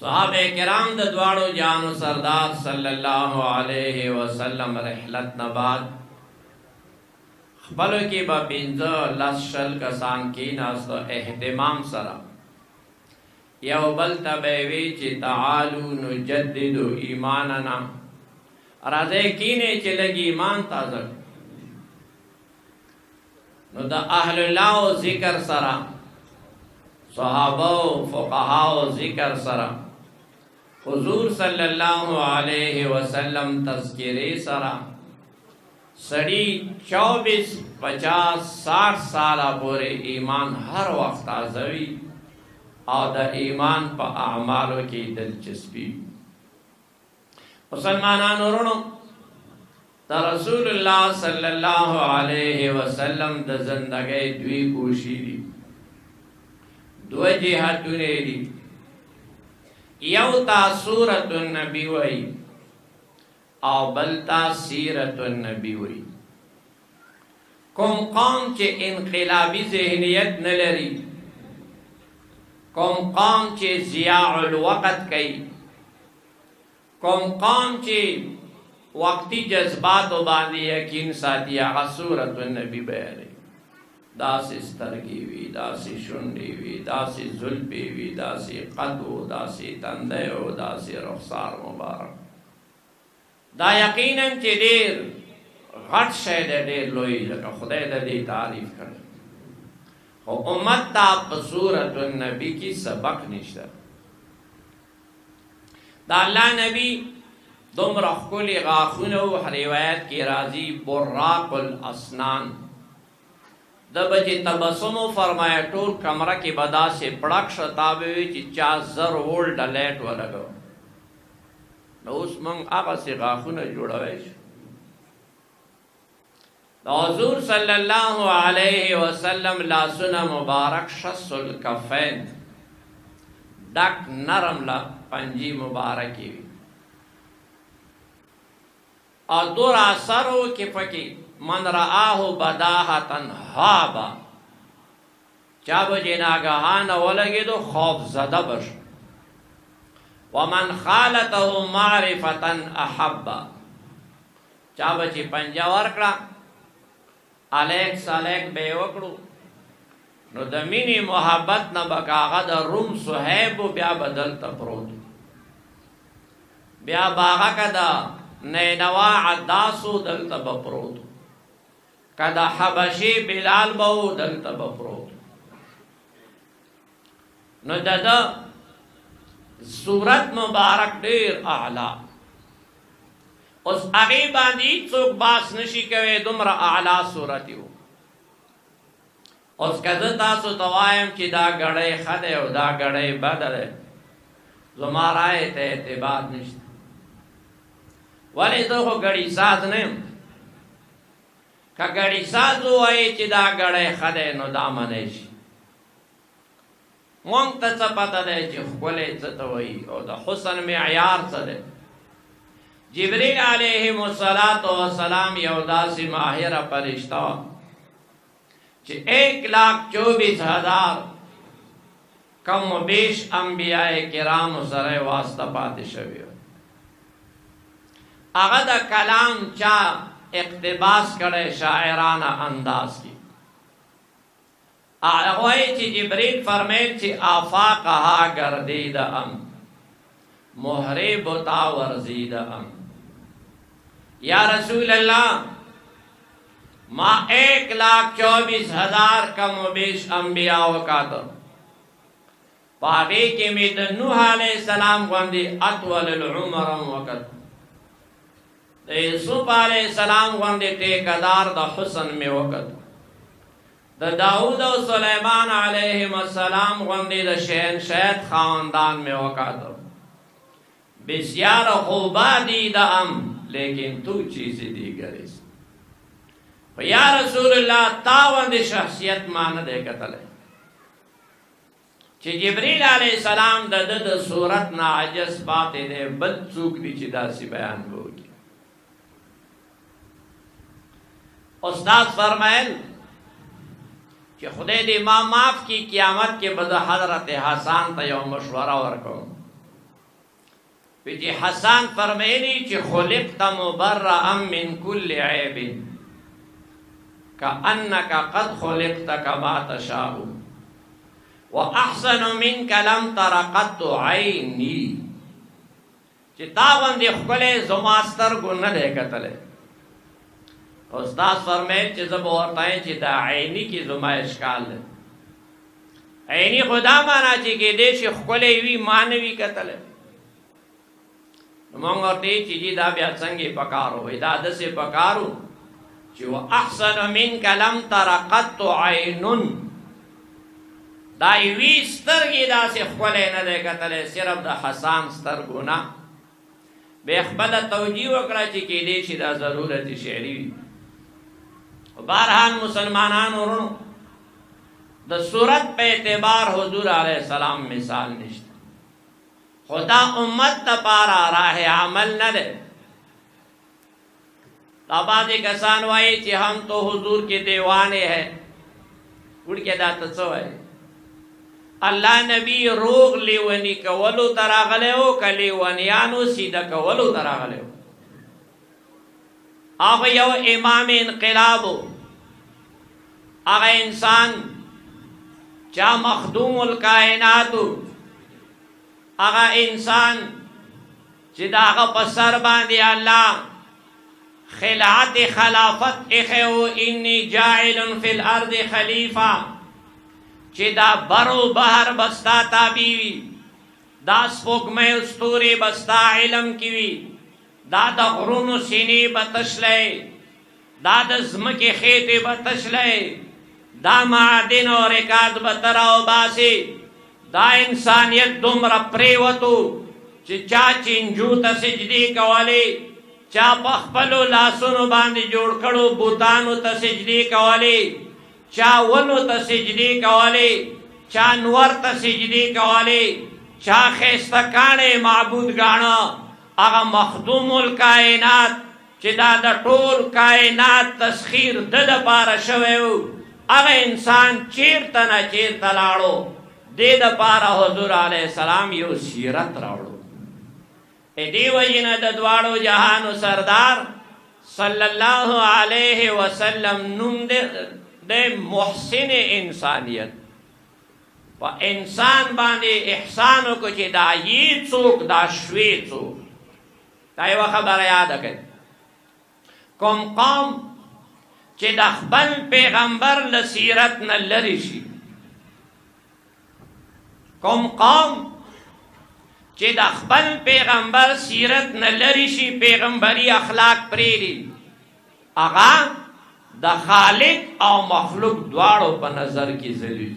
صحابه کرام د دواړو جانو سردار صلی الله علیه وسلم رحلت نه بعد خپلو کې به پنځه لس شل کسان کېناستو اهتمام سره یو بل ته به وی چې تعالو نجدد ایماننا راځئ کینې چې لږ ایمان تازه نو د اهل الله ذکر سره صحابه او فقها او ذکر سره حضور صلی الله علیه وسلم تذکره سره سړی 24 50 60 ساله پورې ایمان هر وخت تازوي او د ایمان په اعمالو کې دلچسپي مسلمانانو ورونو د رسول الله صلی الله علیه وسلم د زندګۍ دوی کوشي دي دو جهاتونه دي یو تا سورۃ النبی وای او بل تا سیرۃ النبی وای کوم قوم چې انقلابی ذهنیت نه لري کوم قوم چې ضیاع الوقت کوي کوم قوم چې وقتی جذبات باندې یقین ساتي هغه سورۃ النبی بیانوي داسې سترګې وي داسې شونډې وي داسې زلفې وي داسې قد و داسې تندی و داسې رخسار مبارک دا یقینا چې ډېر غټ شی دی ډېر لوی لکه خدای د دې تعریف کړی خو امت ته په سورۃ النبی کې سبق نشته دا الله نبی دومره ښکلي غاښونه و روایت کې راځي براق الاسنان د بچې تبسمو فرمایا ټول کمره کې به داسې پړک شه تا به وي چې چا 1000 وولټه لایټ ولګو نو اوس موږ هغسې غاښونه جوړوی شو د حضور صلی الله علیه وسلم لاسونه مبارک شس الکفین ډک نرم له پنجې مبارکې وي او دور اثرو کې پکې من رآه بداهتن هابا چا به چې ناګهانه ولګېدو خوف زده بشو ومن خالته معرفتن احبا چا به چې پنجه ورکړه الیک سلیک به یې وکړو نو د مینې محبت نه به هغه د روم صهیب بیا به دلته پروت بیا به هغه که د نینوا عداسو دلته به پروت که د حبشي بلال به و دلته به پروت نو د ده صورت مبارک ډېر اعلی اوس هغې باندې څوک باس نشي کوی دومره اعلی صورت و اوس که زه تاسو ته وایم چې دا ګړی ښه دی او دا ګړی بده دی زما رایې ته اعتبار نشته ولې زه خو ګړی ساز نه یم که ګړی ساز ووایي چې دا ګړی ښه دی نو دا منی شي مونږ ته څه پته دی چې ښکلی څه ته وایي او د حسن معیار څه دی جبریل علیهم السلام یو داسې ماهره فرشته وه چې 1,24,000 کم و بیش انبیاء کرامو سره واسطه پاتې شوي هغه د کلام چا اقتباس کړی شاعرانه انداز کې هغه وایي چې جبریل فرمیل چې آفاقها گردیده ام مهره بتا ورزیده ام یا رسول اللہ ما 1,24,000 کم و بیش انبیاء وکاتو پاگی کی می د نوح علیہ السلام غوندی اطول العمر وکت د یوسف علیہ السلام غوندی ټیکدار د حسن می وکت د داود او سلیمان علیهم السلام غوندی د شهنشاه خاندان می وکاتو بسیار خوبا دیدم لیکن تو چیز دیگری است و یا رسول اللہ تاوند شخصیت مانا دے کتلے چی جبریل علیہ السلام دا دا صورت نا عجز پاتے دے بد چوک دی چی دا سی بیان ہوگی استاد فرمائل چی خدای دی ما معاف کی قیامت کے بدا حضرت حسان تا یو مشورہ ورکو پی حسان فرمائنی چی خلقت مبرئا من کل عیب کأنک قد خلقت کما تشاء واحسن منک لم تر قط عینی چی تاوندی خکلے زماستر کو ندے کتلے. استاد فرمائل چی زب ورطائیں چی دا عینی کی زما اشکال دے. عینی خدا مانا چی کہ دیش خکلے وی مانوی کتلے مونگ ورطی چی جی دا بیا سنگی پکارو دا دسی پکارو چی و احسن منک لم تر قط عینن دا وی سترگی دا سی خکلے ندے کتلے صرف دا حسان سترگو نا بے اخبر توجیح وکڑا چی کہ دیش دا ضرورت شعری وی. بارحال مسلمانان ورنو دا صورت پہ اعتبار حضور علیہ السلام مثال نشتا. خدا امت دا پارا راہ عمل نہ دے. تابادی کسان وائی چی ہم تو حضور کے دیوانے ہیں اڑ کے دا تسو ہے اللہ نبی روغ لیونی کولو تراغلے ہو کلیونیانو سیدھا کولو تراغلے ہو. آغا یو امام انقلابو آغا انسان چا مخدوم الکائناتو آغا انسان چی دا آغا پسر باندی اللہ خلعت خلافت اخیو انی جاعل فی الارض خلیفہ چی دا برو بہر بستا تابیوی دا سپوکمے استوری بستا علم کیوی دا دا غرون سینی بتشلے دا دا زمکی خیتی بتشلے دا معدن و رکاد بتراو باسی دا انسانیت دمر پریوتو چی چا چنجو تا سجدی کوالی چا پخپلو لاسونو باندی جوڑ کڑو بوتانو تا سجدی کوالی چا ولو تا سجدی کوالی چا نور تا سجدی کوالی چا خیستکانے معبود گانا آغا مخدوم الکائنات چی دا دا طول کائنات تسخیر دد پارا شویو آغا انسان چیر تنا چیر تلاڑو دے دا پارا حضور علیہ السلام یو سیرت راڑو. اے دی وجینا دا دوارو جہانو سردار صلی اللہ علیہ وسلم نم دے محسن انسانیت و انسان باندے احسانو کو چی دا یہ چوک دا شوی چوک. تائی و خبر یاد اکر کم قوم چی دا خبل پیغمبر لسیرت نلریشی کم قوم چی دا خبل پیغمبر سیرت نلریشی پیغمبری اخلاق پریری آغا دا خالق او مخلوق دوارو پا نظر کی ذلیل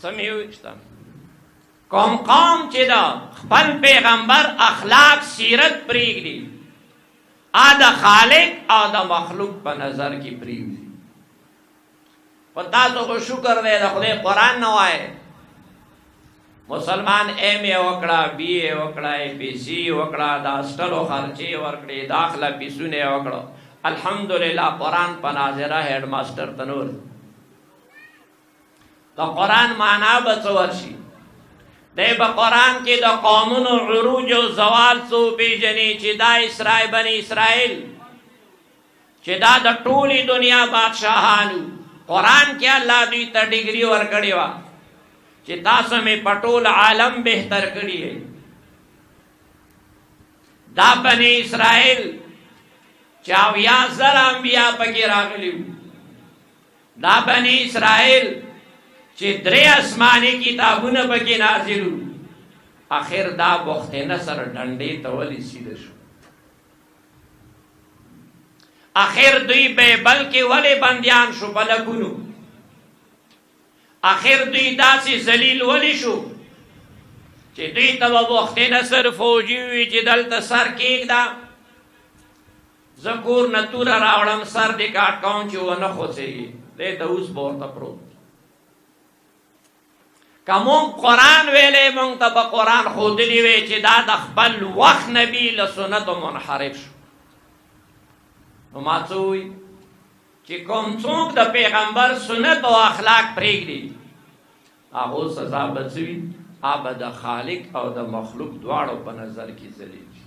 سمیو اچتا قوم چی دا خپل پیغمبر اخلاق سیرت پریگلی آدھا خالق آدھا مخلوق پا نظر کی پریگلی. پتا تو کو شکر دے دا خدای قرآن نوائے مسلمان ایم اے وکڑا بی اے وکڑا اے پی سی وکڑا دا اسٹلو خرچے وکڑے داخلہ پی سنے وکڑا الحمدللہ قرآن پا ناظرہ ہیڈ ماسٹر تنور دا قرآن مانا بچورشی دے با قرآن کی دا قومن عروج و زوال سو پی جنی چی دا اسرائیل بنی اسرائیل چی دا دا طولی دنیا بادشاہانو قرآن کیا اللہ دوی تا ڈگری ورکڑی وا چی تاسو میں پٹول عالم بہتر کری ہے. دا بنی اسرائیل چاویا زر انبیاء پکی راغلیو دا بنی اسرائیل چی درے اسمانی کتابون پکی نازلو آخر دا بخت نصر ڈنڈی تولی سیدشو آخر دوی بیبل کے ولی بندیان شو بلکونو آخر دوی دا سی زلیل ولی شو چی دوی تبا بخت نصر فوجیوی چی دلتا سر کیک دا زکور نتور راوڑم سر دی کاٹ کون چی وہ نخو سے گی دے دوس بورتا پروت کمون قرآن ویلے مونگ تا با قرآن خودلی وی چی دا دخبل وقت نبی لسنت منحرف شو نماتوی چی کم چونک دا پیغمبر سنت و اخلاق پریگ دی هغه سزا به څه وي؟ هغه به د خالق او د مخلوق دواړو په نظر کې ذلیل شي.